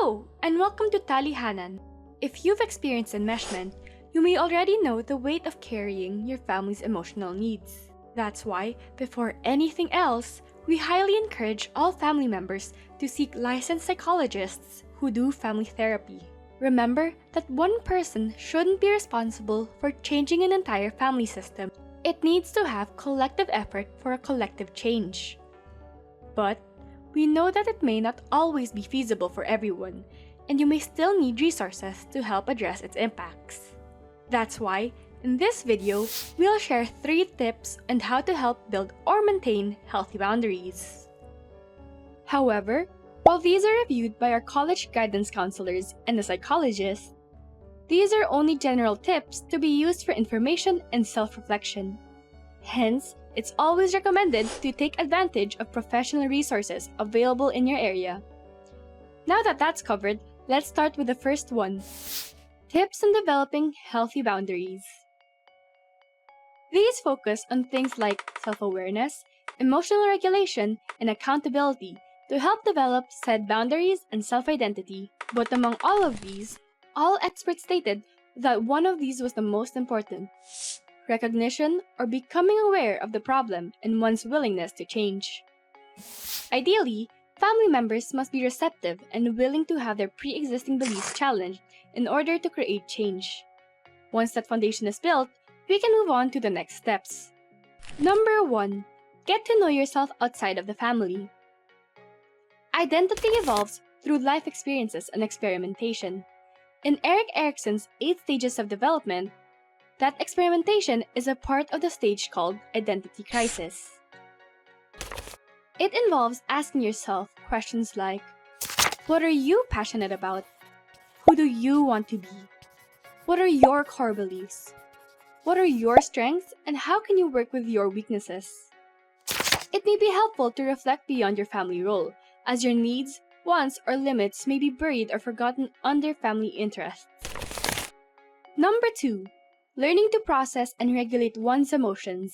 Hello, and welcome to TaliHanan. If you've experienced enmeshment, you may already know the weight of carrying your family's emotional needs. That's why, before anything else, we highly encourage all family members to seek licensed psychologists who do family therapy. Remember that one person shouldn't be responsible for changing an entire family system. It needs to have collective effort for a collective change. But we know that it may not always be feasible for everyone, and you may still need resources to help address its impacts. That's why, in this video, we'll share 3 tips on how to help build or maintain healthy boundaries. However, while these are reviewed by our college guidance counselors and a psychologist, these are only general tips to be used for information and self-reflection. Hence, it's always recommended to take advantage of professional resources available in your area. Now that that's covered, let's start with the first one: tips on developing healthy boundaries. These focus on things like self-awareness, emotional regulation, and accountability to help develop said boundaries and self-identity. But among all of these, all experts stated that one of these was the most important: recognition or becoming aware of the problem and one's willingness to change. Ideally, family members must be receptive and willing to have their pre-existing beliefs challenged in order to create change. Once that foundation is built, we can move on to the next steps. Number 1. Get to know yourself outside of the family. Identity evolves through life experiences and experimentation. In Erik Erikson's 8 stages of development, that experimentation is a part of the stage called identity crisis. It involves asking yourself questions like, what are you passionate about? Who do you want to be? What are your core beliefs? What are your strengths, and how can you work with your weaknesses? It may be helpful to reflect beyond your family role, as your needs, wants, or limits may be buried or forgotten under family interests. Number 2. Learning to process and regulate one's emotions.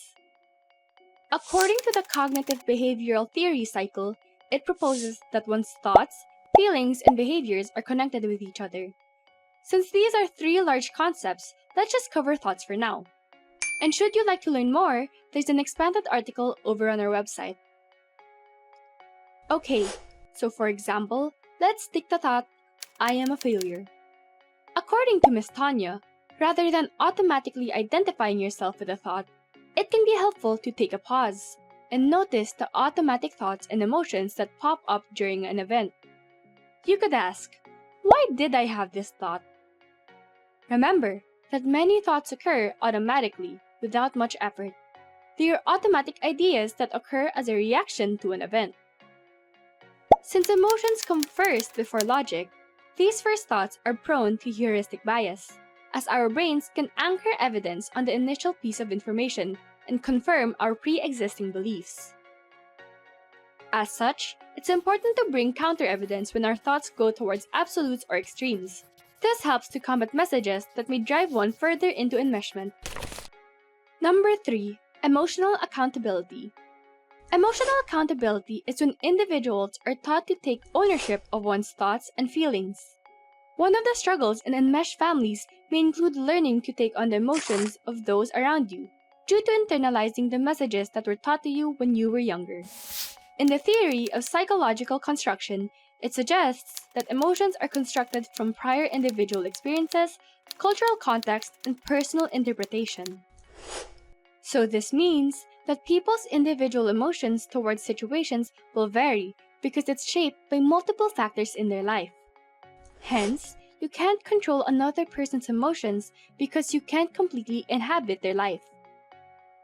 According to the cognitive behavioral theory cycle, it proposes that one's thoughts, feelings, and behaviors are connected with each other. Since these are 3 large concepts, let's just cover thoughts for now. And should you like to learn more, there's an expanded article over on our website. Okay, so for example, let's take the thought, I am a failure. According to Miss Tanya, rather than automatically identifying yourself with a thought, it can be helpful to take a pause and notice the automatic thoughts and emotions that pop up during an event. You could ask, why did I have this thought? Remember that many thoughts occur automatically without much effort. They are automatic ideas that occur as a reaction to an event. Since emotions come first before logic, these first thoughts are prone to heuristic bias, as our brains can anchor evidence on the initial piece of information and confirm our pre-existing beliefs. As such, it's important to bring counter-evidence when our thoughts go towards absolutes or extremes. This helps to combat messages that may drive one further into enmeshment. Number 3. Emotional accountability. Emotional accountability is when individuals are taught to take ownership of one's thoughts and feelings. One of the struggles in enmeshed families may include learning to take on the emotions of those around you, due to internalizing the messages that were taught to you when you were younger. In the theory of psychological construction, it suggests that emotions are constructed from prior individual experiences, cultural context, and personal interpretation. So this means that people's individual emotions towards situations will vary because it's shaped by multiple factors in their life. Hence, you can't control another person's emotions because you can't completely inhabit their life.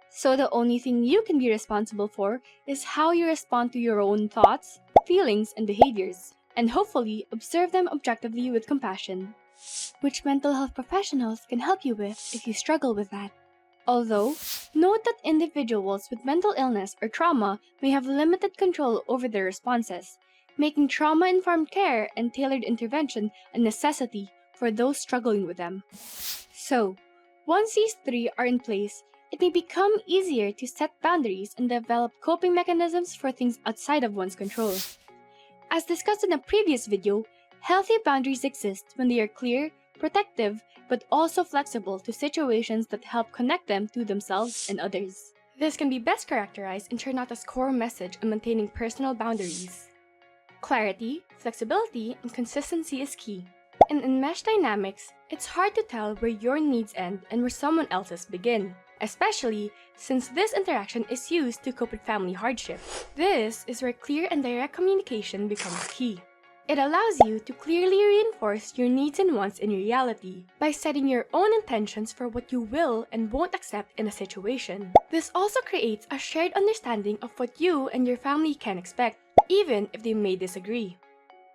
So the only thing you can be responsible for is how you respond to your own thoughts, feelings, and behaviors, and hopefully observe them objectively with compassion, which mental health professionals can help you with if you struggle with that. Although, note that individuals with mental illness or trauma may have limited control over their responses, making trauma-informed care and tailored intervention a necessity for those struggling with them. So, once these 3 are in place, it may become easier to set boundaries and develop coping mechanisms for things outside of one's control. As discussed in a previous video, Healthy boundaries exist when they are clear, protective, but also flexible to situations that help connect them to themselves and others. This can be best characterized in Charlotta's core message on maintaining personal boundaries. Clarity, flexibility, and consistency is key. In enmeshed dynamics, it's hard to tell where your needs end and where someone else's begin, especially since this interaction is used to cope with family hardship. This is where clear and direct communication becomes key. It allows you to clearly reinforce your needs and wants in reality by setting your own intentions for what you will and won't accept in a situation. This also creates a shared understanding of what you and your family can expect, even if they may disagree.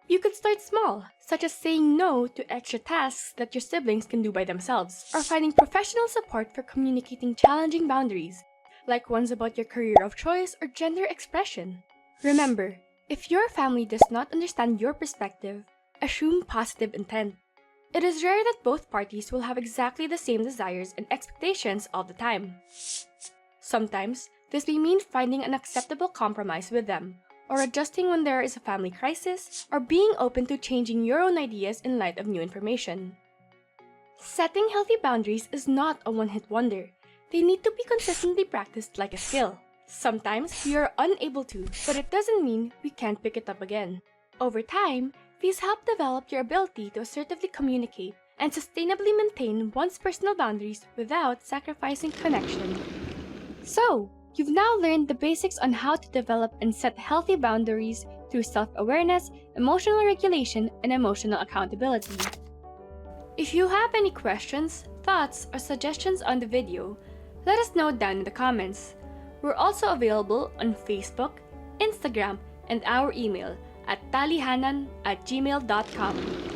You could start small, such as saying no to extra tasks that your siblings can do by themselves, or finding professional support for communicating challenging boundaries, like ones about your career of choice or gender expression. Remember, if your family does not understand your perspective, assume positive intent. It is rare that both parties will have exactly the same desires and expectations all the time. Sometimes, this may mean finding an acceptable compromise with them, or adjusting when there is a family crisis, or being open to changing your own ideas in light of new information. Setting healthy boundaries is not a one-hit wonder. They need to be consistently practiced like a skill. Sometimes we are unable to, but it doesn't mean we can't pick it up again. Over time, these help develop your ability to assertively communicate and sustainably maintain one's personal boundaries without sacrificing connection. So, you've now learned the basics on how to develop and set healthy boundaries through self-awareness, emotional regulation, and emotional accountability. If you have any questions, thoughts, or suggestions on the video, let us know down in the comments. We're also available on Facebook, Instagram, and our email at talihanan@gmail.com.